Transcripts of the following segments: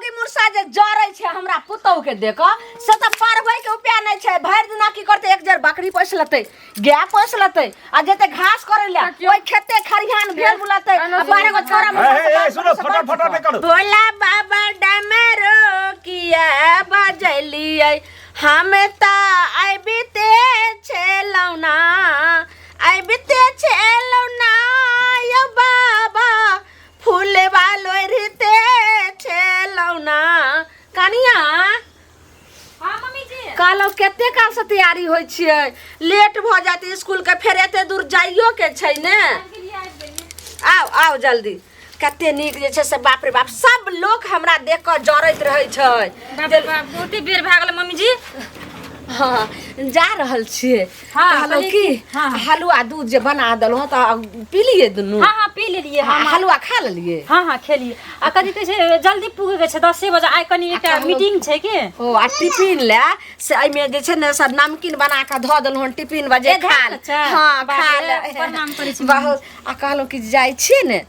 मौगी मुर्सा जे जरै छै हमरा पुतौ के देख से त परबै के उपाय नै छै। भरि दिना की करते एक जर बकरी पोस लेतै, गाय पोस लेतै आ जेते घास करे ले ओइ खेते खरिहान भेल बुलातै आ 12 गो छोरा मुर्सा सुनो फटाफट नहीं करो। भोला बाबा डमरू किया बजलियै हम त आबिते छेलौना आबिते छेलौना यो बाबा फूलवा लोरिते छेलौना। कनिया हां मम्मी जी कालो केते काल से तैयारी होय छियै, लेट भ जात स्कूल के, फेर एते दूर जाइयो के छै ने। आओ आओ जल्दी। कते नीक जे छै से बाप रे बाप सब लोग हमरा देख के जरैत रहै छै। बहुते बेर भ गेल मम्मी जी। हाँ जा रहल छियै। कहलो की हलवा दूध जे बना देलहुँ त पी लिए दुनू। हां पी लेलिए। हलवा खा लेलिए। हां खेलिए। आ कथि कहै छै जल्दी पुगे के छै 10 बजे आइ कनी एकटा मीटिंग छै के। ओ आ टिफिन ले से एमे जे छै ने सब नमकीन बना के ध देलहुँ टिफिन बजे खा ले। हां खा ले। प्रणाम करै छी बहुत। आ कहलहुँ कि जाइ छी ने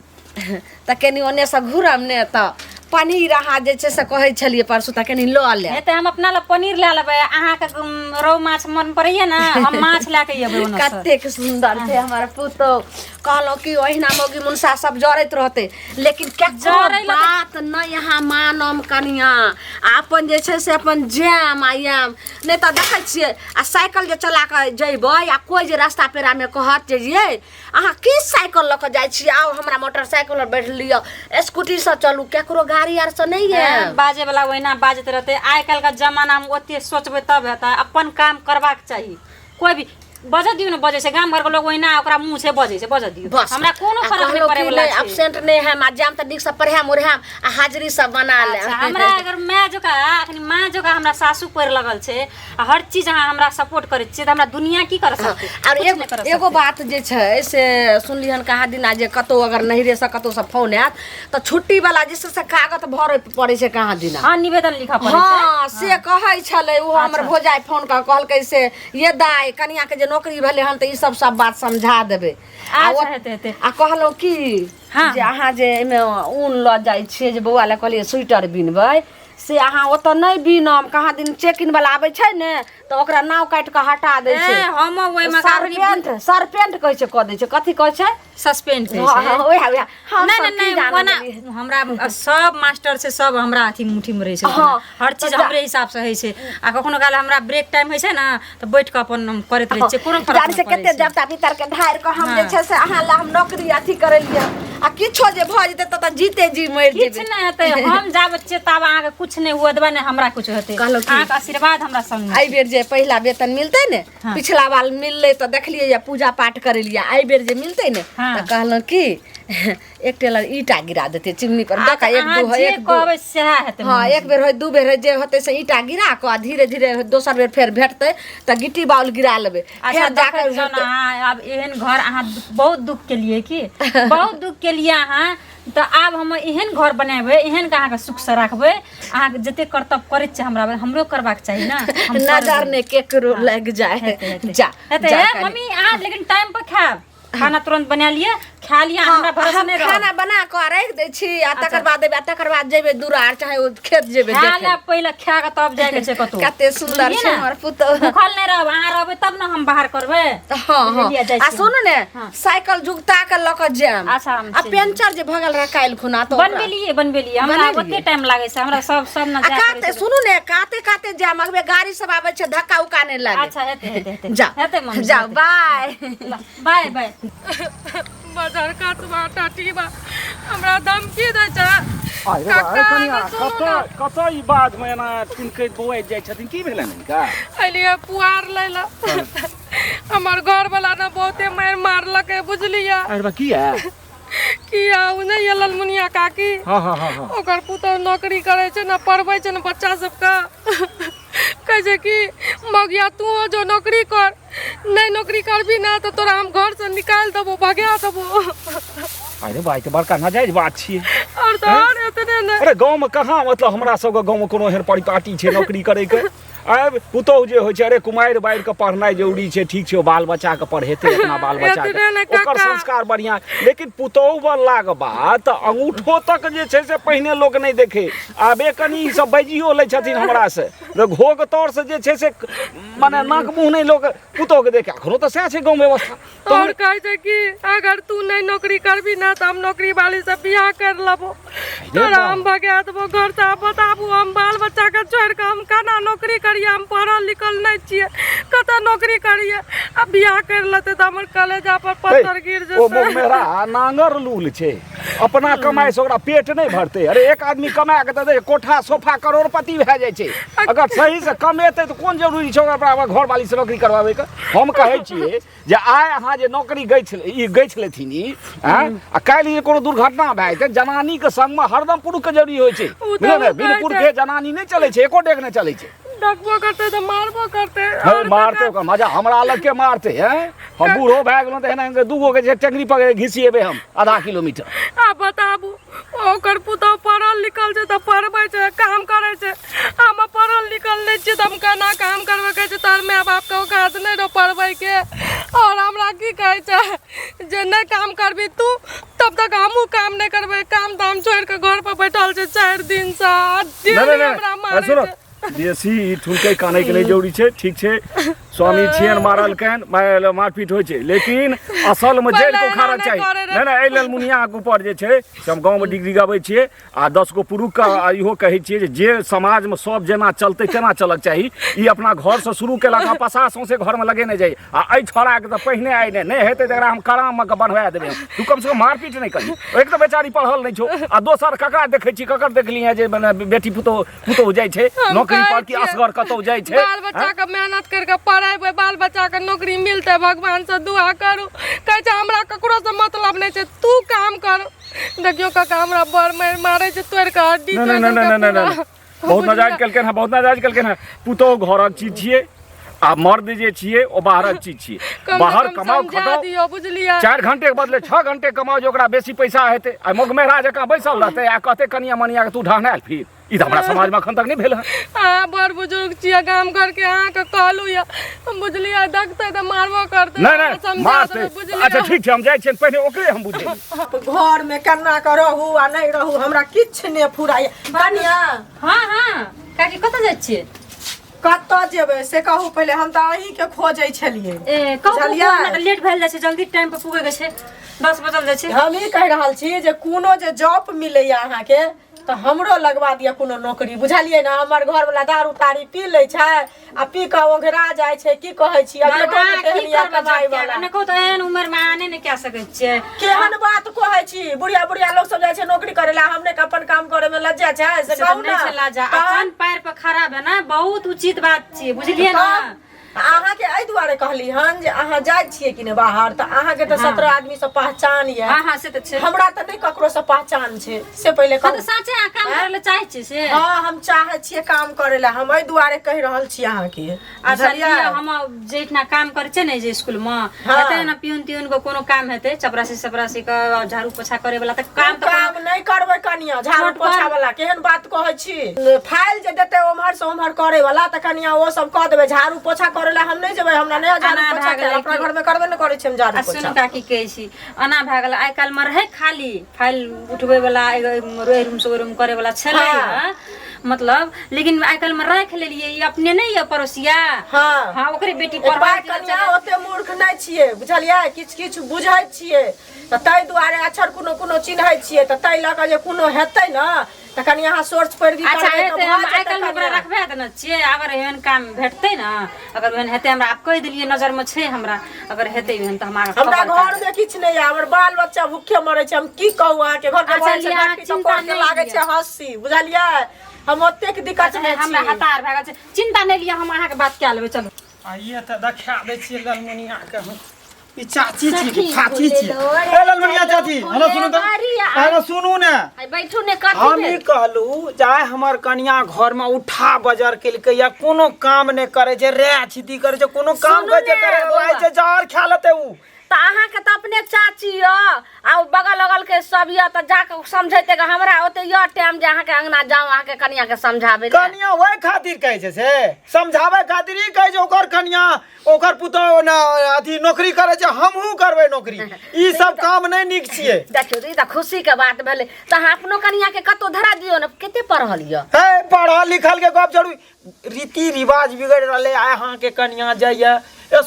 त कनी ओने से घुरम ने त पनीर अहाँ जे छै से कहै छलिए परसू त कनी ल ले। एते हम अपना ल पनीर ले लेबै, अहाँ के रौ माछ मन पड़ैया ना हम माछ ला के एबै ओना से। कतेक सुंदर छै हमर पुतो। कहलो कि ओहिना मौगी मुनसा सब जरैत रहते लेकिन बात न यहाँ मानम कनिया। अपन जे छै से अपन जैम आयम नहीं त देखै छियै आ साइकिल जे चला के जइबै आ कोई जे रास्ता पेरा में कहत जे ये अहाँ की साइकिल ल के जाइ छी, आओ हमरा मोटरसाइकिल पर बैठ लियो, स्कूटी से चलू, केकरो गाड़ी आर से नहीं है। बाजे वाला ओहिना बाजत रहते। आइ काल का जमाना में ओते सोचबै तब हेतै। अपन काम करबाक चाहिए। कोई भी बज दियो न बजे से गांव घर के लोग ओहिना ओकरा मुंह से बजे से बज दियो। हमरा कोनो फर्क नहीं पड़े वाला छै। एब्सेंट नहीं है माध्यम त निक से पढ़ाम उरहाम आ हाजिरी सब बना ले। हमरा अगर मैं जो का अखनी मां जो का हमरा सासू पर लगल छै आ हर चीज अहाँ हमरा सपोर्ट करे छी त हमरा दुनिया की कर सकते। और एगो बात जे छै से सुनलिहन कहा दिना जे कतो अगर नहिरे से कतो से फोन आत त छुट्टी वाला जिस से कागज भरे पड़े छै कहा दिना। हां निवेदन लिखा पड़े छै। हां से कहै छले वो हमर भोजाई फोन कर कहलकै से ये दाई कनिया के नौकरी भेले हन त ई सब बात समझा देबे। आ कहलो की जे अहाँ जे एमे ऊन ल जाय छियै जे बौआ ले कहलिए स्वेटर बिनबै से अहाँ ओत नहीं बीनम। कहाँ दिन चेक इन वाला आबै छै ने त ओकरा नाव काट के हटा दै छै। हम ओइ में सरपेंट कहै छै क दै छै। कथि कहै छै सस्पेंड छै। हां ओहा ओहा हम नहीं हमरा सब मास्टर से सब हमरा अथी मुट्ठी में रहे छै। हर चीज हमरे हिसाब से है छै। आ कखनो काल हमरा ब्रेक टाइम है छै ना त बैठ के अपन करत रहे छै। कोनो फर्क जान से केते देवता पितर के ढार के हम जे छै से अहाँ ला हम नौकरी अथी करे लिए आ किछो जे भ जेते त जीते जी मर जेबे। किछ नहीं हेते। हम जाब चेताब अहाँ के कुछ नहीं हुआ देबा ने हमरा कुछ हेते। अहाँ के आशीर्वाद हमरा संग। आई बेर जे पहिला वेतन मिलते ने पिछला बार मिलले त देखलिए या पूजा पाठ करे लिया। आई बेर जे मिलते ने त कहलो की एक टेलर ईटा गिरा देते चिमनी पर। देखा एक दो है एक कहबै सेहा हेते। हां एक बेर होय दू बेर होय जे होते से ईटा गिरा के धीरे धीरे दोसर बेर फेर भेटते त गिट्टी बाउल गिरा लेबे। अच्छा जाकर अब एहन घर अहाँ बहुत दुख के लिए की बहुत दुख के लिए अहाँ त आब हम एहन घर बनाबे एहन के अहाँ के सुख से रखबे। अहाँ के जते कर्तव्य करे छै हमरा हमरो करबाक चाहिए ना। नजर ने केकरो लग जाए जा हेते मम्मी आज लेकिन टाइम पर खाब खाना तुरंत बना लिए खा लिया। हमरा भरोसा नहीं रह खाना बना के रख दे छी आ तकर बाद जेबे दुरार चाहे खेत जेबे देखे। खाला पहले खा के तब जाय के छै कतो। कते सुंदर छै हमर पुतो। भूखल नहीं रहब अहाँ रहबे तब ना हम बाहर करबे। हां आ सुनु ने साइकिल जुगता के ल के जाम। अच्छा आ पेंचर जे भगल रह काइल खुना तो बनबेलिए हमरा ओते टाइम लागे छै। हमरा सब ना जा काते सुनु ने काते जाम अगबे गाड़ी सब आबै छै धक्का उका नहीं लागे। अच्छा हेते जा हेते मम्मी जाओ बाय बाय बाजार काटबा टाटीबा हमरा धमकी दै छै। कत ई बात में ना तिनके बोए जाय छथिन की भेलन इनका अलिए पुआर लैला हमर घर वाला ना बहुते मार मारलकै बुझलिया। अरे बा किया किया उ नहीं ये ललमुनिया काकी। हां ओकर पुतौ नौकरी करे छै ना पढ़बै छै ना बच्चा सब का कहे छै कि मगिया तू जो नौकरी कर नहीं नौकरी करबी ना तो तोरा हम घर से निकाल देबो भगा देबो। अरे भाई तो बड़का नाजायज बात छी। और तो और एतने ने अरे गांव में कहां मतलब हमरा सब के गांव में कोनो एहन परिपाटी छै नौकरी करे के। अब पुतौह जे होइ छै अरे कुमारि बारि के पढ़नाइ जरूरी छै ठीक छै बाल बच्चा के पढ़ेतै अपना बाल बच्चा के ओकर संस्कार बढ़िया लेकिन पुतौह बनलाके बाद तऽ अंगूठो तक जे छै से पहिने लोक नहि देखे आबे कनी ई सब बाजियो लै छथिन हमरा से घोग तौर से जे छै से माने नाक मुंह नहि लोक पुतौह के देखे अखनो तऽ सएह छै गाँव व्यवस्था और कहै छै कि अगर तू नहीं नौकरी करबी ना तो हम नौकरी वाली से बियाह कर लेबो तोरा हम भगा देबो घर से बताबू हम बाल बच्चा के छोड़ के हम केना नौकरी करिए हम पढ़ल लिखल नहीं छिए कतऽ नौकरी करिए अब बियाह कर लेते तो हमर कलेजा पर पत्थर गिर जेतै ओ मेरा नांगर लूल छै अपना कमाई से ओकरा पेट नहीं भरते अरे एक आदमी कमा के दे कोठा सोफा करोड़पति भए जाइ छै अगर सही से कमेतै तऽ कोन जरूरी छै ओकरा घर वाली से नौकरी करवाबे के हम कहै छियै जे आइ अहाँ जे नौकरी गैछ लेथिन ई आ काल्हि कोनो दुर्घटना भए जेतै जनानी के संग में हरदम पुरुष के जरूरी होइ छै बिन पुरुष के जनानी नहीं चलै छै एको डेग नहीं चलै छै डकबो करते तो मारबो करते मारते ओकर मजा हमरा अलग के मारते हैं हम बूढ़ो भए गेलहुँ तऽ एना दूगो के टेंगरी पकड़ घिसिएबै हम आधा किलोमीटर आ बताबू ओकर पुतौह पढ़ल लिखल छै तऽ पढ़बै छै काम करै छै हम पढ़ल लिखल नहि छियै तऽ हम केना काम करबै कहै छै तोहर माय बाप के औकात नहि रहो पढ़बै के और हमरा की कहै छै जे नहि काम करबी तू तब तक हमहूँ काम नहीं करबै काम धाम छोड़ के घर पर बैठल छै 4 दिन से हमरा मारै छै बेसी ठुलकै कानै के नहीं जरूरी छै ठीक छै स्वामी छियन मारलकैन मारपीट होइ छै लेकिन असल में जेल को उखाड़ल चाहिए नहीं नहीं एहि लेल मुनिया के ऊपर जे छै से हम गाँव में डिग्री गबै छियै आ 10 गो पुरुष के इहो कहै छियै जे समाज में सब जेना चलतै तेना चलक चाही ई अपना घर से शुरू केलक आ पसा सौंसे घर में लगेने जाइ आ एहि छोड़ा के तऽ पहिने आइ नहि हेतै तऽ एकरा हम कराम में बनवा देबै तू कम से कम मारपीट नहीं करी एक तऽ बेचारी पढ़ल नहीं छौ आ दोसर ककरा देखै छी ककर देखली है जे बेटी पुतौह जाइ छै नौकरी पर की असगर कतौ जाइ छै बाल बच्चा के मेहनत करके पढ़ेबै बाल बच्चा के नौकरी मिलते भगवान से दुआ करू कहै छै हमरा ककरो से मतलब नहीं छै तू काम कर देखियो काका हमरा बड़ मारै छै तोड़ के हड्डी नहीं बहुत नाजायज केलकैन है बहुत नाजायज केलकैन है पुतौह घरक चीज छियै आ मर्द जे छियै ओ बाहरक चीज छियै बाहर कमाओ खटाओ बुझलियै 4 घंटे के बदले 6 घंटे कमाओ जे ओकरा बेसी पैसा हेतै आ मोगमेहरा जकाँ बैसल रहतै आ कहते कनिया मनिया के तू ढहनाल फिर ई तऽ हमरा समाज में अखन तक नहीं भेल है हाँ बड़ बुजुर्ग छियै गाम घर के अहाँ के कहलू या बुझलियै देखतै तऽ मारबो करतै नहीं मारतै अच्छा ठीक छै हम जाइ छियै पहिने ओकरे हम बुझै घर में केना के रहू आ नहीं रहू हमरा किछ नहीं फुराइए कनिया हाँ हाँ काकी कतऽ जाइ छियै कतऽ जेबै से कहू पहिले हम तऽ अहीं के खोजै छलियै ए कहू लेट भेल जाइ छै जल्दी टाइम पर पुगे के छै 10 बजल जाइ छै हम ई कहि रहल छी जे कोनो जे जॉब मिलैया अहाँ के तो हमरो लगवा दिया कोनो नौकरी बुझलियै ना हमर घर वाला दारू तारी पी ले छै आ पी के ओघरा जाइ छै की कहै छी अब कमाई वाला ने कहू तऽ एहन उम्र में आने ने कह सकै छियै केहन बात कहै छी बुढ़िया बुढ़िया लोग सब जाइ छै नौकरी करे ला हमने के अपन काम करे में लज्जा छै से कहू ना लज्जा अपन पैर पर खड़ा है ना बहुत उचित बात छी बुझलियै ना अहाँ के एहि दुआरे कहली हन जे अहाँ जाइ छियै कि ने बाहर तऽ अहाँ के तऽ 17 आदमी से पहचान ये हां से तऽ छै हमरा तऽ नहीं ककरो से पहचान छै से पहिले कहू तऽ साचे अहाँ काम करे ले चाहै छी से हां हम चाहै छियै काम करे ला हम एहि दुआरे कहि रहल छी अहाँ के बुझलियै हम जेठना काम करै छै ने जे स्कूल में हेतै ना पियून तियून को कोनो काम हेतै चपरासी के झाड़ू पोछा करे वाला त काम नहीं करबै कनिया झाड़ू पोछा वाला केहन बात कहै छी फाइल जे देतै ओमहर से ओमहर करे वाला त कनिया ओ सब कह देबै झाड़ू पोछा करेला हम नहीं जेबै हमरा नहीं झाड़ू पोछा के अपना घर में करबे न करै छी हम झाड़ू पोछा सुन काकी कहै छी अना भए गेल आइ काल में रहै खाली फाइल उठबै वाला रोई रूम से रूम करे वाला छलै मतलब लेकिन आइ काल में राख लेलिए ई अपने नहीं है पड़ोसिया हां हां ओकरे बेटी पढ़ाई कनिया ओते मूर्ख नहीं छियै बुझलियै किछ बुझै छियै त तै दुआरे अक्षर कोनो चिन्है छियै त तै लक जे कोनो हेतै न त कनी अहाँ सोर्च पैरवी अच्छा हेतै हम आइ काल में रखबे त न छियै अगर एहन काम भेटतै न अगर एहन हेतै हमरा आप कह देलिए नजर में छै हमरा अगर हेतै एहन त हमरा घर में किछ नहीं है हमर बाल बच्चा भूखे मरै छै हम की कहू अहाँ के घर के बाल बच्चा चिंता नहीं लागे छै हंसी बुझलियै हम ओते के दिक्कत नहीं हमरा हतार भए गेल छै चिंता नहीं लिया हम अहाँ के बात क्या लेबै चलो आइए त देखा दै छियै ललमुनिया के हम ई चाची छी चाची छी ए ललमुनिया चाची हेलो सुनु त हेलो सुनु ने बैठू ने कथि हम ई कहलू जाय हमर कन्या घर में उठा बजर केलकै या कोनो काम नहीं करे छै रे छिती करे छै कोनो काम करे छै लाई छै जार खा लेते उ तो अहाँ के तो अपने चाची य आ बगल अगल के सब य तो जाके समझैते ग हमरा ओते य टाइम जे अहाँ के अंगना जाऊ अहाँ के कनिया के समझाबे ले कनिया वही खातिर कहै छै से समझावे खातिर ही कहै छै ओकर कनिया ओकर पुतौ ना अथी नौकरी करे छै हमहू करबै नौकरी ई सब काम नहीं निक छियै देखियो ई त खुशी के बात भेले त अहाँ अपनो कनिया के कतो धरा दियो न केते पढ़ल य है पढ़ल लिखल के गप जरूरी रीति रिवाज बिगड़ रहले अहाँ के कनिया जाइया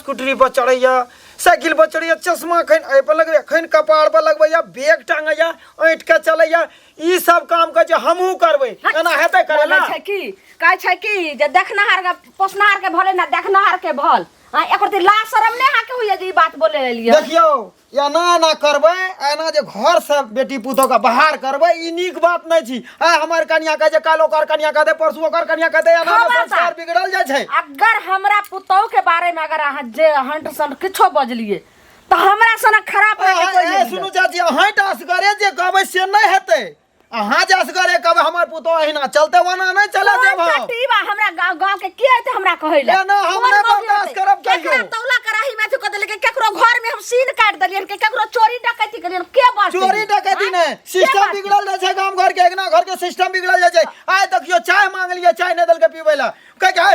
स्कूटरी पर चढ़ैया साइकिल पर चढ़ैया चश्मा खन ए पर लगबै खन कपाड़ पर लगबैया बैग टांगैया ऐंठ के चलैया ई सब काम के जे हमहू करबै एना हेतै करेला छै की कहै छै की जे देखनहार के पोसनहार के भले ना देखनहार के भल हां एकर ती ला शरम नै हाके होइए जे ई बात बोले लेलिए देखियो या ना करबै एना जे घर से बेटी पुतौ के बाहर करबै ई नीक बात नै छी आ हमर कन्या के जे काल ओकर कन्या कहते परसू ओकर कन्या कहते एना संस्कार बिगड़ल जाय छै अगर हमरा पुतौ के बारे में अगर अहाँ जे हंट सन किछो बजलिए तो हमरा सन खराब है कोई नहीं सुनु चाची हंट असगरे जे कहबै से नै हेतै अहाँ जे असगरे कहबै हमर पुतौ एहिना चलते वना नै चला देब कटीबा हमरा गांव के के है हमरा कहैले ना हम नै बर्दाश्त करब कहियो तौला कराही में को देले के केकरो घर में हम सीन काट देलियन के केकरो चोरी डकैती करियन के बात चोरी डकैती नै सिस्टम बिगड़ल जाय छै गांव घर के एकना घर के सिस्टम बिगड़ल जाय छै आइ देखियो चाय मांग लियो चाय नै देल के पीबै ला कह के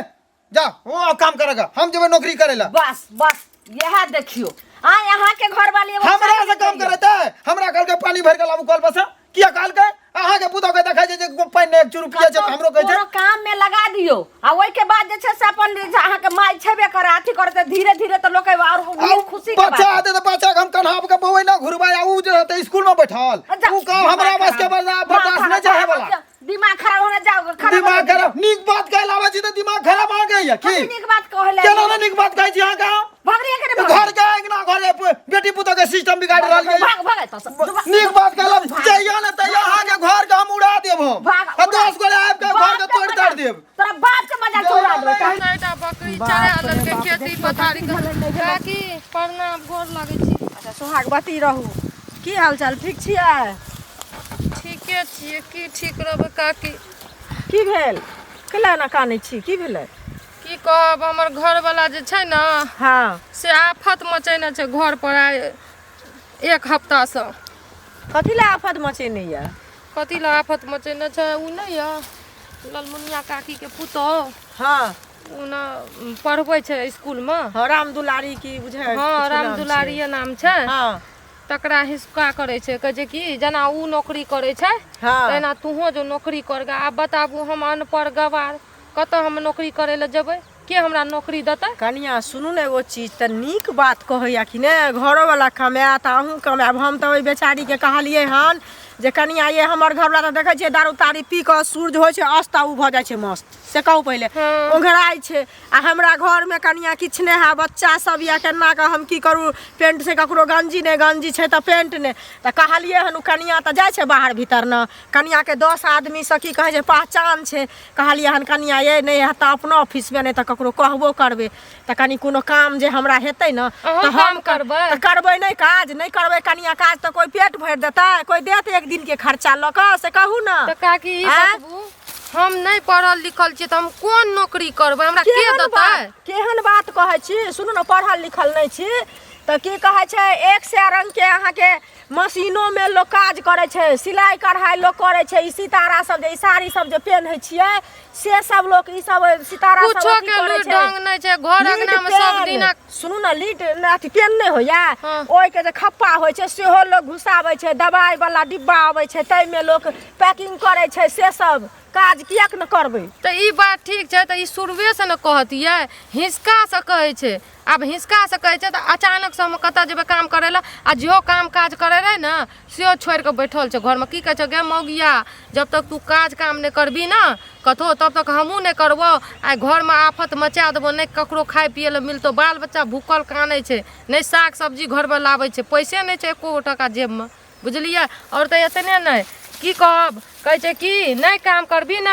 जा वो काम करेगा हम जेबै नौकरी करे ला बस यह देखियो आ यहाँ के घर वाली हमरा से काम करते हमरा कल के पानी भर के लाबू कल बस किया काल के अहाँ के पुतौ के देखै छै जे पानी एक चुरू पिए छै हमरो कहै छै कोनो काम में लगा दियो आ ओइ के बाद जे छै से अपन अहाँ के माय छेबे करे अथी करते धीरे धीरे तो लोग और खुशी के बच्चा आते तो बच्चा हम कन्हाब के बौए ना घुरबा आ उ जे रहते स्कूल में बैठल उ काम हमरा बस के बर्दाश्त नहीं चाहे वाला दिमाग खराब होने जाओ दिमाग खराब नीक बात कहला आवे छी तो दिमाग खराब आ गई है की नीक बात कहले केना ना नीक बात कहै छी अहाँ का भगरी के घर के अंगना घर बेटी पुतौ के सिस्टम बिगाड़ रहल है भाग तो नीक बात कहला चाहिए ना तैया अहाँ के घर के हम उड़ा देब हम आ 10 गोरे आब के घर के तोड़ ताड़ देब तोरा बाप के मजा छोड़ा देबे बेटा बकरी चरा आलन के खेती पथारी काकी प्रणाम गोर लागै छी अच्छा सुहागवती रहू की हाल चाल ठीक छियै ठीके छियै की ठीक रहबै काकी की भेल केला ना कानै छी की भेलै की कहब हमर घर वाला जे छै ना हाँ से आफत मचेने छै घर पर एक हफ्ता से कथी ला आफत मचेने या कथी ला आफत मचेने छै उ नै या ललमुनिया काकी के पुतौ हाँ उ ना पढ़बै छै स्कूल में हाँ राम दुलारी की बुझै हाँ राम दुलारिये नाम छै हाँ तकरा हिस्सा करै छै कहै छै कि जेना उ नौकरी करै छै हाँ तेना तूहो जो नौकरी करगा आब बताबू हम अनपढ़ गवार कतऽ हम नौकरी करे ले जेबै के हमरा नौकरी देतै कनिया सुनू ने एगो चीज त नीक बात कहैया कि ने घरो वाला कमात अहूँ कमाब हम तो ओइ बेचारी के कहलिए हन जे कनिया ये हमर घर वाला देखे छियै दारू तारी पी के सूरज होइ छै अस्त उ भ जाइ छै मस्त से कहू पहिले ओघराइ छै आ हमरा घर में कनिया किछ नै है बच्चा सब या केना के हम की करू पेंट से ककरो गंजी नै गंजी छै त पेंट नै त कहलिए हन कनिया त जाइ छै बाहर भीतर न कनिया के 10 आदमी से की कहै छै पहचान छै कहलिए हन कनिया ये नै है त अपना ऑफिस में नै त ककरो कहबो करबे त कनी कोनो काम जे हमरा हेतै न त हम करबै नै काज नै करबै कनिया काज त कोई पेट भर देतै कोई देत एक दिन के खर्चा ल क से कहू न त काकी ई बतबू हम नहीं पढ़ल लिखल छी त हम कोन नौकरी करबै हमरा के देतै केहन बात कहै छी सुनू न पढ़ल लिखल नै छी त की कहै छै 100 रंग के अहाँ के मशीनों में लोग काज करे छै सिलाई कढ़ाई लोग करे छै ई सितारा सब जे ई साड़ी सब जे पहनै छियै से सब लोग ई सब सितारा सब कुछो के लुई ढंग नै छै घर अंगना में सब दिन सुनू न लीड अथी पेन नै होया ओइ के जे खप्पा होय छै सेहो लोग घुसाबै छै दवाई वाला डिब्बा आबै छै तै में लोग पैकिंग करे छै से सब काज कियाक न करबै त ई बात ठीक छै त ई शुरुए से न कहतियै हिसका से कहै छै अब हिसका से कहै छै त अचानक से हम कतऽ जेबै काम करे ला आ जो काम काज करे रहे न से छोड़ के बैठल छै घर में की कहै छै गे मौगिया जब तक तू काज काम नै करबी न कतो तब तक हमहू नै करबो आ घर में आफत मचा देबो नै ककरो खाय पिए ले मिलतो बाल बच्चा भूखल कानै छै नै साग सब्जी घर में लाबै छै पैसे नै छै एको टका जेब में बुझलियै और त एतने नै की कहब कहै छै कि नै काम करबी न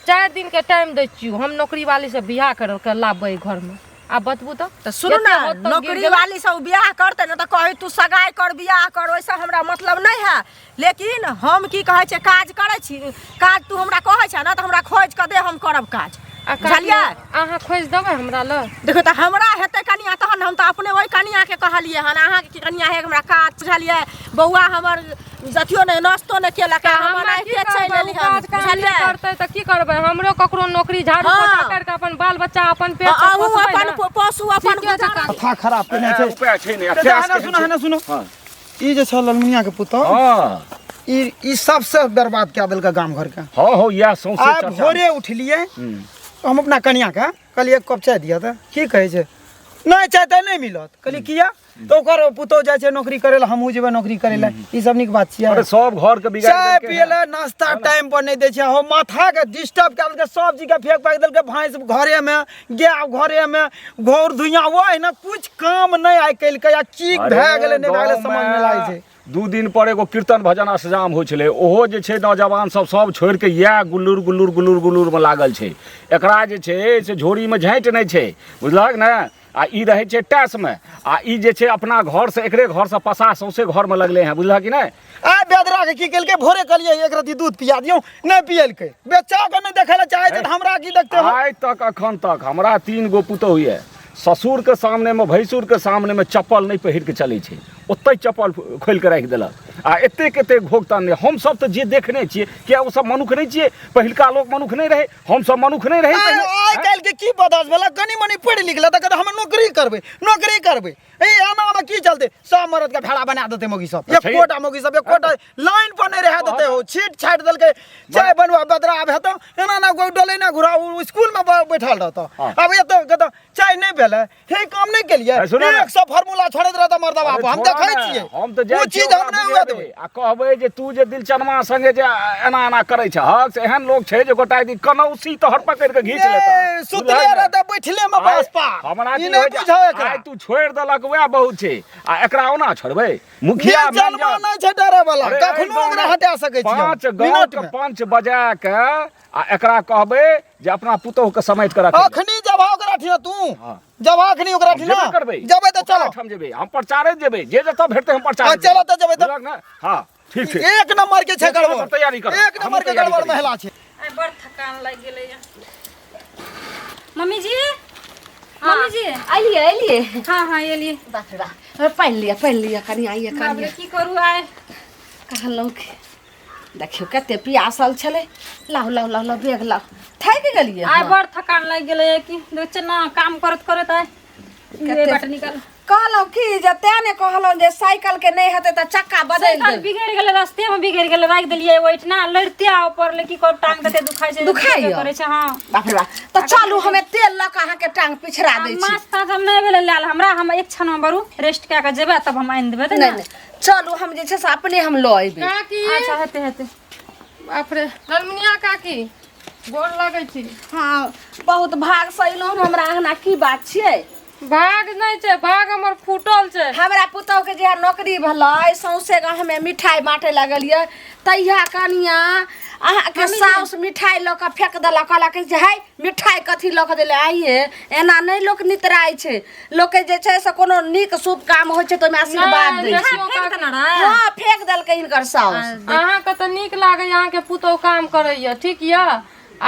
4 दिन के टाइम दै छियौ हम नौकरी वाली से बियाह कर के लाबै घर में आ बतबू त सुनू न नौकरी वाली सब बियाह करते न त कहे तू सगाई कर बियाह कर ओइसे हमरा मतलब नै है लेकिन हम की कहै छै काज करै छी काज तू हमरा कहै छै न त हमरा खोज के दे हम करब काज बुझलियै अहाँ खोज देबै हमरा ल देखो त हमरा हेतै कनिया तहन हम त अपने ओइ कनिया के कहलिए हन अहाँ के कनिया है हमरा काज बुझलियै बौआ हमर जतियो ने नाश्तो ने केलक हमर आइ के छै लेली हम बुझलियै करतै त की करबै हमरो ककरो नौकरी झाड़ू पोछा कर के अपन बाल बच्चा अपन पेट अहू अपन पशु अपन कथा खराब केने छै उपाय छै ने है ना सुनो ई जे छ ललमुनिया के पुतो हाँ ई सबसे बर्बाद क्या दिल का गांव घर का हो या सौंसे आप भोरे उठलिए हम अपना कनिया का कहलिए एक कप चाय दिया था की कहे छै नहीं चाय त नहीं मिलत कहली किया तो ओकर पुतो जाय छै नौकरी करे ला हमहू जेबे नौकरी करे ला ई सब निक बात छियै अरे सब घर के बिगाड़ चाय पियला नाश्ता टाइम पर नहीं दे छै हो माथा के डिस्टर्ब कर के सब चीज के फेंक फाक देल के भैंस घरे में गाय घरे में घोर धुइया ओइ ना कुछ काम नहीं आइ कल के या की भए गेले नहीं भए गेले समझ में लागे छै 2 दिन पर एगो कीर्तन भजन अष्टजाम होइ छलै ओहो जे छै नौजवान सब छोड़ि के इएह गुल्लुर गुल्लुर गुल्लुर गुल्लुर में लागल छै एकरा जे छै से झोरी में झाँटि नहीं छै बुझलक ने आ ई रहे छै टैस में आ ई जे छै अपना घर से एकरे घर से पसा सौंसे घर में लगले हैं बुझलक कि नहीं आ बेदरा के की केलके भोरे कहलिए एक रति दूध पिया दियो नहीं पियलके बेचा के नहीं देखे ला चाहे छै हमरा की देखते हो आइ तक अखन तक हमरा 3 गो पुतौह ये ससुर के सामने में भैंसुर के सामने में चप्पल नहीं पहिर के चले छै ओतै चप्पल खोल के राखि देलक आ एते भोगतान नहीं हम सब तो जे देखने छियै क्या वो सब मनुख नहीं छियै पहिलका लोग मनुख नहीं रहे हम सब मनुख नहीं रहे आइ काल के की बदास भेला कनी मनी पढ़ लिख ला त हम नौकरी करबै ए आना में की चलते सब मरद के भेड़ा बना देते मोगी सब एक कोटा मोगी सब एक कोटा लाइन पर नहीं रह देते हो छीट छाट देल के चाय बनवा बदरा अब हेतो एना ना कोई डोले ना घुरा स्कूल में बैठल रहतो अब ये तो चाय नहीं भेले हे काम नहीं के लिए 100 फार्मूला छोड़त रहता मर्दा बाप हम देखै छियै हम तो वो चीज हम नहीं हुआ देबै आ कहबै जे तू जे दिलचनमा संगे जे एना एना करै छ हक से एहन लोग छै जे गोटा दी कनौसी तोहर पकड़ के घीच लेता सुतले रहता बैठले में बस पार हमरा ई नहीं बुझाओ एकरा आइ तू छोड़ देलक वह बहुत छै आ एकरा ओना छोड़बै मुखिया जन्मा नहीं छै डरे वाला कखनो ओकरा हटा सकै छी 5 गांव के पंच बजा के आ एकरा कहबै जे अपना पुतौह के समेट के रख अखनी जब ओकरा ठिया तू जब अखनी ओकरा ठिया करबै जबै त चलो हम जेबै हम प्रचारे जेबै जे जतऽ भेटतै हम प्रचार चलो त जबै त ना हां ठीक छै एक नंबर के छै गड़बड़ तैयारी कर एक नंबर के गड़बड़ महिला छै आई बड़ थकान लग गेलै मम्मी जी मम्मी जी आइलिए हाँ एलिए बाप रे बाप पहन लिया कनी आइए कनी की करू आइ कहलौं कि देखियो कते पियासल छले लाओ लाओ लाओ लाओ बैग लाओ थाकि गेलिए आइ बड़ थकान लग गेलै कि देख ना काम करत आइ ये बाट निकाल कहलौं कि जे तेने कहलौं जे साइकिल के नहीं हेतै त चक्का बदल साइकिल बिगड़ गेलै रास्ते में बिगड़ गेलै राख देलिए ओइठना लड़ते ऊपर लेकिन को टांग देते दुखाइ छै करे छै हां बाप रे बाप त चलू हमें तेल लक अहाँ के टांग पिछड़ा दै छी मास्ता हम नहीं भेलै लाल हमरा हम एक क्षण में बरू रेस्ट कए के जेबै तब हम आइन देबै नहीं चलू हम जे छै से अपने हम ल अइबै काकी अच्छा हेते बाप रे ललमुनिया काकी गोर लगै छी हां बहुत भाग से अइलौं हमरा अहना की बात छियै भाग नहीं छै भाग हमर फूटल छै हमरा पुतौह के जे नौकरी भलै सौंसे गाँव में मिठाई बाँटे लगलिए तहिया कनिया अहाँ के साउस मिठाई ल के फेंक देलक कहलक जे है मिठाई कथी ल के देले आइए एना नहीं लोक नितराई छै लोक के जे छै से कोनो नीक शुभ काम होइ छै त ओमे आशीर्वाद दै छै हां फेंक देलकै हिनकर साउस अहाँ के त नीक लागे अहाँ के पुतौह काम करैया ठीक या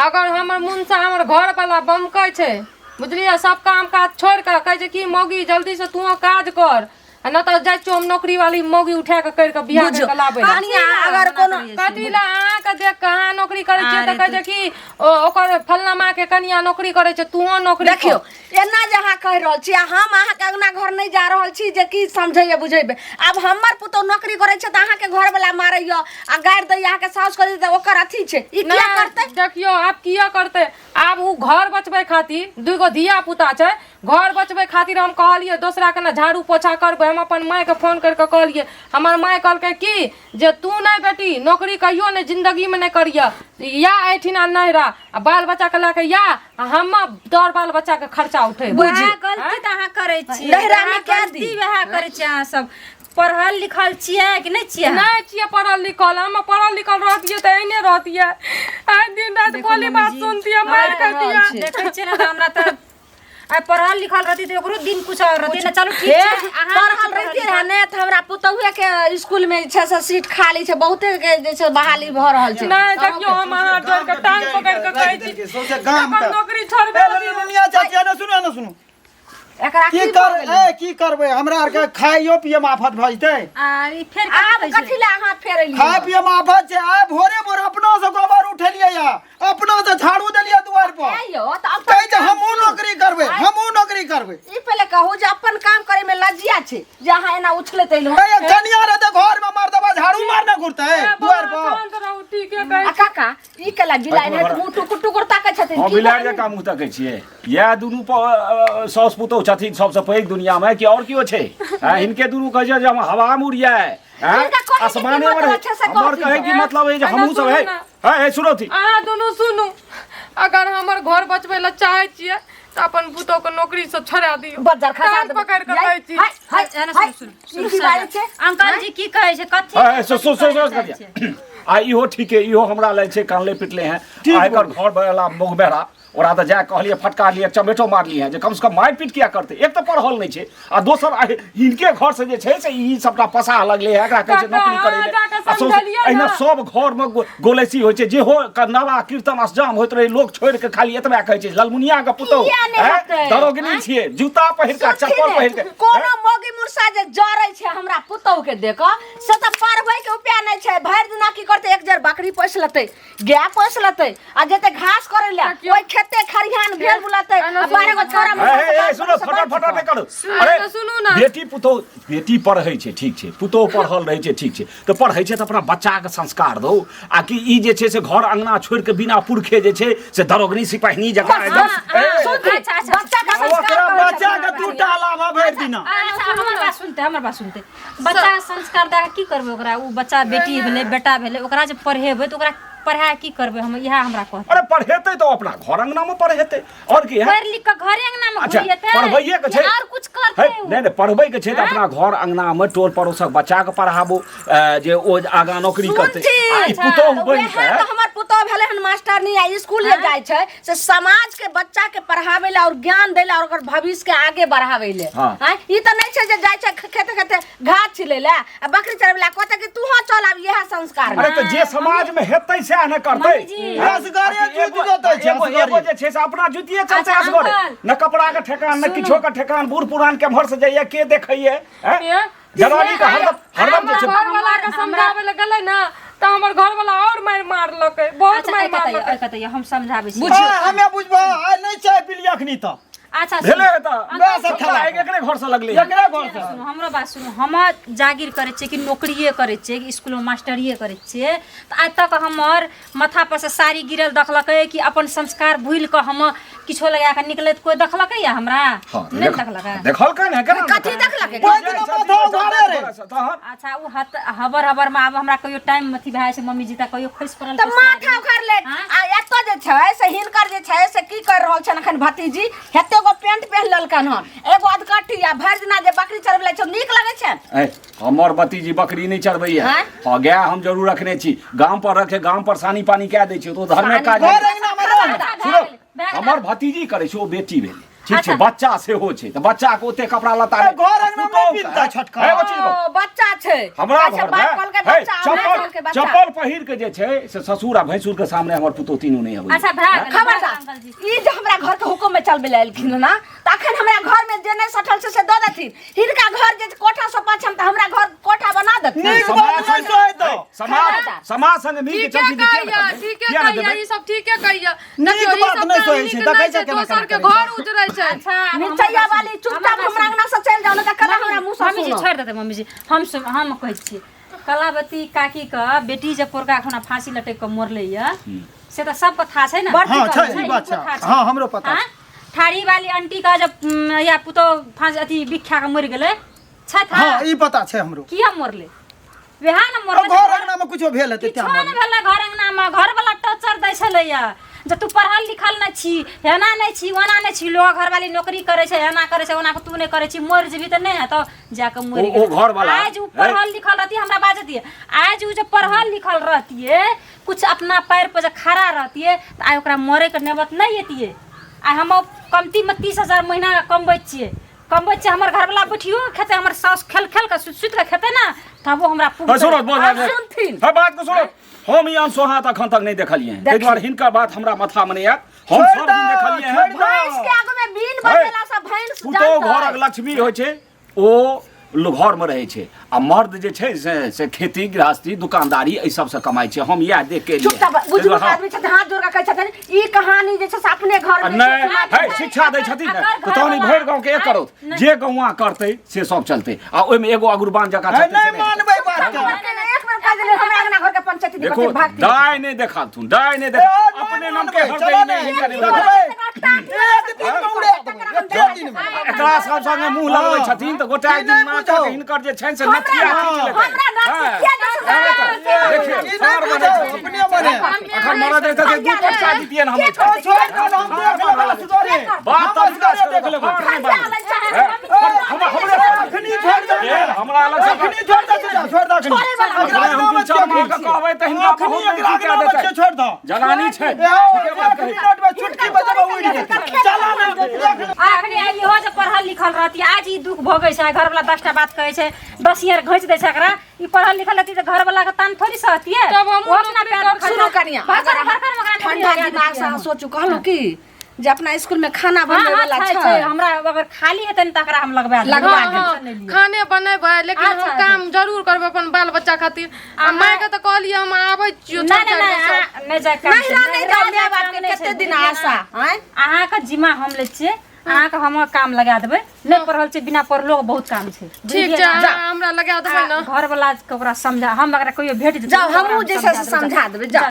अगर हमर मुनसा हमर घर वाला बमकै छै बुझलिए सब काम काज छोड़ के कहे छै कि मौगी जल्दी से तू काज कर न त जाय छी हम नौकरी वाली मौगी उठा के कर के बियाह के लाबे कनिया अगर कोनो कथी ला अहाँ के देख कहाँ नौकरी करे छै त कहे छै कि ओकर फलना माँ के कनिया नौकरी करे छै तूहो नौकरी देखियो एना जे अहाँ कहि रहल छी हम अहाँ के अंगना घर नहीं जा रहल छी जे की समझैया बुझेबे अब हमर पुतौ नौकरी करे छै त अहाँ के घर वाला मारैया आ गाड़ दै अहाँ के साउस करे त ओकर अथी छै ई किया करतै देखियो आप किया करते आब उ घर बचबे खातिर दुगो धिया पुता छै घर बचबे खातिर हम कहलिए दूसरा के ना झाड़ू पोछा करबे हम अपन माय के फोन करके कहलिए हमर माय कहलकै कि जे तू नहीं बेटी नौकरी कहियो नहीं जिंदगी में नहीं करिया या ऐठिना नहिरा आ बाल बच्चा के लेके या हम तोर बाल बच्चा के खर्चा उठे बुझी गलती त अहाँ करै छी नहिरा में क्या दी वह करै छी अहाँ सब पढ़ल लिखल छियै कि नहीं छियै नहीं छियै पढ़ल लिखल हम पढ़ल लिखल रहतियै त एने रहतियै आइ दिन रात बोली बात सुनतियै मार करतियै देखै छियै ना हमरा त आ पढ़ल लिखल रहती तो ओकरो दिन कुछ और रहती ना चलो ठीक छै पढ़ल रहती है ने त हमरा पुतौहे के स्कूल में छै से सीट खाली छै बहुते के जे छै बहाली भ रहल छै नहीं देखियो हम अहाँ जोड़ के टांग पकड़ के कहै छी सोचे गाम अपन नौकरी छोड़बे ए लल्लू मुनिया चाची ना सुनो एकरा की की कर ए की करबे हमरा आर के खाइयो पिए माफत भ जते अरे फिर आब कथी ला हाथ फेरलियै खाए पिए माफत छै आ भोरे भोर अपना से गोबर उठेलिए या अपना से झाड़ू देलिए दुआर पर आइयो त कहै अपन छै हमहू नौकरी करबै ई पहले कहू जे अपन काम करे में लज्जिया छै जे अहाँ एना उछले तैलो ए कनिया रहते घर में मर्दबा झाड़ू मारने घुरते दुआर पर शांत रहू ठीके कहै आ काका ई केला बिलाइ है मुंह टुकुर टुकुर ताकै छथिन हम बिलाड़ जकाँ मुँह तकै छियै इएह दुनू साउस पुतौह छथिन सबसँ पैघ दुनियामे कि आओर किओ छै हिनके दुनू कहै छै जे हम हवा उड़ियै आसमाने में हमर कहै की मतलब है जे हमहूँ सब है सुनो थी अहाँ दुनू सुनू अगर हमर घर बचबै ला चाहै छियै त अपन पुतोह के नौकरी से छोड़ा दियौ बजार खसा कान पकड़ के कहै छी हाय सुन अंकल जी की कहै छै कथी आ इहो ठीक है इहो हमरा लै छै कानले पिटले हैं एकर घर वाला मुगबेरा ओरा तऽ जाय कहलिए फटकार लिए चमेटो मारली है जे कम से कम मारि पीट किया करते एक तऽ पढ़ल नहीं छै आ दोसर हिनके घर से जे छै से ई सबटा पसा लगले है एकरा कहै छै नौकरी करे ले एहिना सब घर में गोलेसी होइ छै जे हो नवा कीर्तन असजाम होइत रहे लोग छोड़ के खाली एतबा कहै छै ललमुनिया के पुतौह दरोगनी छियै जूता पहिर के चप्पल पहिर के कोनो मोगी मुरसा जे जरै छै हमरा पुतौह के देख से त पढ़बै के उपाय नहीं छै भरि दिना की करते एक जर बकरी पोस लेतै गाय पोस लेतै आ जेते घास करे ले ओइ खेते खरिहान भेल बुलाते आ 12 गो छोरा ए सुनो फटाफट नहीं करू अरे सुनू ना बेटी पुतौह बेटी पढ़ै छै ठीक छै पुतौह पढ़ल रहै छै ठीक छै तऽ पढ़ै छै तऽ अपना बच्चा के संस्कार दो आ कि ई जे छै से घर अंगना छोड़ के बिना पुरखे जे छै से दरोगनी सिपाहिनी जकाँ एकदम बच्चा का संस्कार बच्चा के तू टाला भरि दिना हमर बात सुनते बच्चा संस्कार दे की करबै ओकरा उ बच्चा बेटी भेलै बेटा भेलै ओकरा जे पढ़ेबै तऽ ओकरा पढ़ा की करबै हम इहा हमरा कहत अरे पढ़ेतै तो अपना घर अंगना में पढ़ेतै और की है पढ़ लिख के घरे अंगना में अच्छा घुरियतै पढ़बैये के छै और कुछ करतै नहीं पढ़बै के छै तऽ अपना घर अंगना में टोल पड़ोसक बच्चा के पढ़ाबू जे ओ आगा नौकरी करतै ई पुतौह बनि के हमर पुतौह भेलै हन मास्टरनी आ स्कूल ले जाइ छै से समाज के बच्चा के पढ़ाबै ले और ज्ञान दै ले और ओकर भविष्य के आगे बढ़ाबै ले ई त नहीं छै जे जाइ छै खेते खेते घास छिलै ले आ बकरी चरबै ले कहतै कि तू चल आब इएह संस्कार अरे तऽ जे समाज में हेतै से न करतै असगरे जूत जोतै छै एगो जे छै से अपना जुतिए चलतै असगरे न कपड़ा के ठेकान न किछो के ठेकान बूढ़ पुरान के घर से जाइए के देखैये जवानी का हरदम जे छै घर वाला के समझावे ले गेलै ना त हमर घर वाला और मारलकै बहुत मारलकै हम समझाबै छी हमे बुझबो आ नहीं चाय पिलिया अखनी त अच्छा भेले त एकरे घर से लगले एकरे घर से सुनो हमरो बात सुनो हम जागीर करे छियै कि नौकरिये करे छियै कि स्कूल में मास्टरिये करे छियै त आज तक हमर माथा पर से साड़ी गिरल देखलकै कि अपन संस्कार भूल के हम किछो लगा के निकले कोई देखलकै या हमरा नहीं देखलकै ने कथी देखलकै कोई दिन माथा घरे रे अच्छा उ हबर हबर में आब हमरा कहियो टाइम मथी भए छै मम्मी जी त कहियो खइस पड़ल त माथा उखाड़ ले आ एत जे छै से हिनकर जे छै से की कर रहल छन अखन भतीजी हेते गो पेंट पहन ललकन हन एगो अधकट्ठी आ भरि दिना जे बकरी चरबै छै नीक लागै छै हमर भतीजी बकरी नहीं चरबैया हां गाय हम जरूर रखने छी गांव पर रखे गांव पर सानी पानी कए दै छी तो धर्मे काज सुनो हमर भतीजी करे छै ओ बेटी भेलै ठीक छै बच्चा सेहो छै त बच्चा के ओते कपड़ा लता घर अंगना में पिनता छटका बच्चा छै हमरा घर में चप्पल पहिर के जे छै से ससुर आ भैंसुर के सामने हमर पुतौह तीनू नहीं आबै अच्छा भाग खबरदार ई जे हमरा घर के हुकुम में चलबे ले एलखिन ना तखन हमरा घर में जे नहीं सठल से दऽ देथिन हिनका घर जे कोठा से पाछम त हमरा घर कोठा बना देथिन नीक बात नहीं सोए तो समाज संग मिल के चलती ठीक है कहिया ई सब ठीक है कहिया नीक बात नहीं सोए छै देखै छै केना दोसर के घर उजरै छै अच्छा निचैया वाली चुपचाप हमरा अंगना से चल जाओ ना कला हमरा मुंह से मम्मी जी छोड़ देते मम्मी जी हम कहै छी कलावती काकी का बेटी जब पोरका खना फांसी लटक के मरले या से त सबके था छै ना हां छै ई बात छै हां हमरो पता छै ठाड़ी वाली आंटी का जब या पुतो फांसी अथी बिख्या के मर गेले छै था हां ई पता छै हमरो किया मरले वेहा न मरले घर अंगना में कुछो भेल हेतै त्या मरले भेले घर अंगना में घर वाला टॉर्चर दै छले या जे तू पढ़ल लिखल न छी हेना नहीं छी वना नहीं छी लोग घर वाली नौकरी करे छै हेना करे छै ओना तू नहीं करे छी मर जेबी त नहीं है तो जाके मर ओ घर वाला आज उ पढ़ल लिखल रहती हमरा बाजत है आज उ जो पढ़ल लिखल रहती है कुछ अपना पैर पे जे खड़ा रहती है त आइ ओकरा मरे के नौबत नहीं एती है आ हम कमती में 30,000 महीना कमबै छियै कमबै छै हमर घरवाला बैठियो खेते हमर सास खेल के सुत के खेते ना तब वो हमरा पुग सुनो बोल सुनथिन है बात को सुनो हम यहाँ सोहा तक अखन तक नहीं देखलिए हैं ताहि दुआरे हिनका बात हमरा माथा में नहीं आयत हम सब दिन देखलिए हैं भैंस के आगू में बीन बजेला सब भैंस पुतोह घरक लक्ष्मी होइ छै ओ घर में रहे छै आ मर्द जे छै से खेती गृहस्थी दुकानदारी एहि सब से कमाई छै हम इएह देख के चुपचाप बुजुर्ग आदमी छथिन हाथ जोड़ के कहै छथिन ई कहानी जे छै से अपने घर में नहीं है शिक्षा दै छथिन ने तऽ तहनी भरि गाँव के एक करो जे गौवा करतै से सब चलतै आ ओहिमे एगो अग्रबान जकाँ चलतै से नहीं मानबै बात के एक बेर कह देले हमरा अंगना घर के पंचायती देखो दिक्कत भागती दाय नहीं देखाथुन दाय नहीं देख अपने नाम के हृदय नहीं हिनका नहीं एकरा सब संगे मुंह लगबै छथिन तऽ गोटाए दिन माथा के हिनकर जे छनि से नथिया खींच लेतै हमरा नाम देखिए सार बने अपने बने अखन मरद है तऽ दू पटका दितिए हम छोड़ कर हम देख लेबै सुधारे बात तो विकास देख लेबै हमरे अखनी छोड़ दे हमरा अलग से अखनी छोड़ दे छोड़ दे अखनी हम तीन चार माह के कहबै तऽ हिनका बहुत नहीं क्या देतै छोड़ दो जलानी छै ठीके बात कही मिनट में चुटकी बजाबा उड़ि जेतै चला ना आखनी इहो जे पढ़ल लिखल रहती आज ई दुख भोगै छै घरवाला 10टा बात कहै छै 10 ईयर घोंच दै छै एकरा ई पढ़ल लिखल रहती तऽ घरवाला के तान थोड़ी सहती है तब हम वो अपना पैर सुनो कनिया ठंडा दिमाग से अहाँ सोचू कहलहुँ कि जे अपना स्कूल में खाना बनबै वाला छै हमरा अगर खाली हेतै न तकरा हम लगबा देब लगबा हाँ, खाने बनेबै लेकिन हम काम जरूर करबै अपन बाल बच्चा खातिर आ माय के तऽ कहलिए हम आबै छियो नहीं जाय नहीं जाय बात के कते दिन आशा हैं अहाँ के जिम्मा हम ले छियै अहाँ के हम काम लगा देबै नहीं पढ़ल छै बिना पढ़लो बहुत काम छै ठीक छै हमरा लगा देबै ना घर वाला के ओकरा समझा हम अगर कहियो भेट जाओ हमहू जे छै से समझा देबै जाओ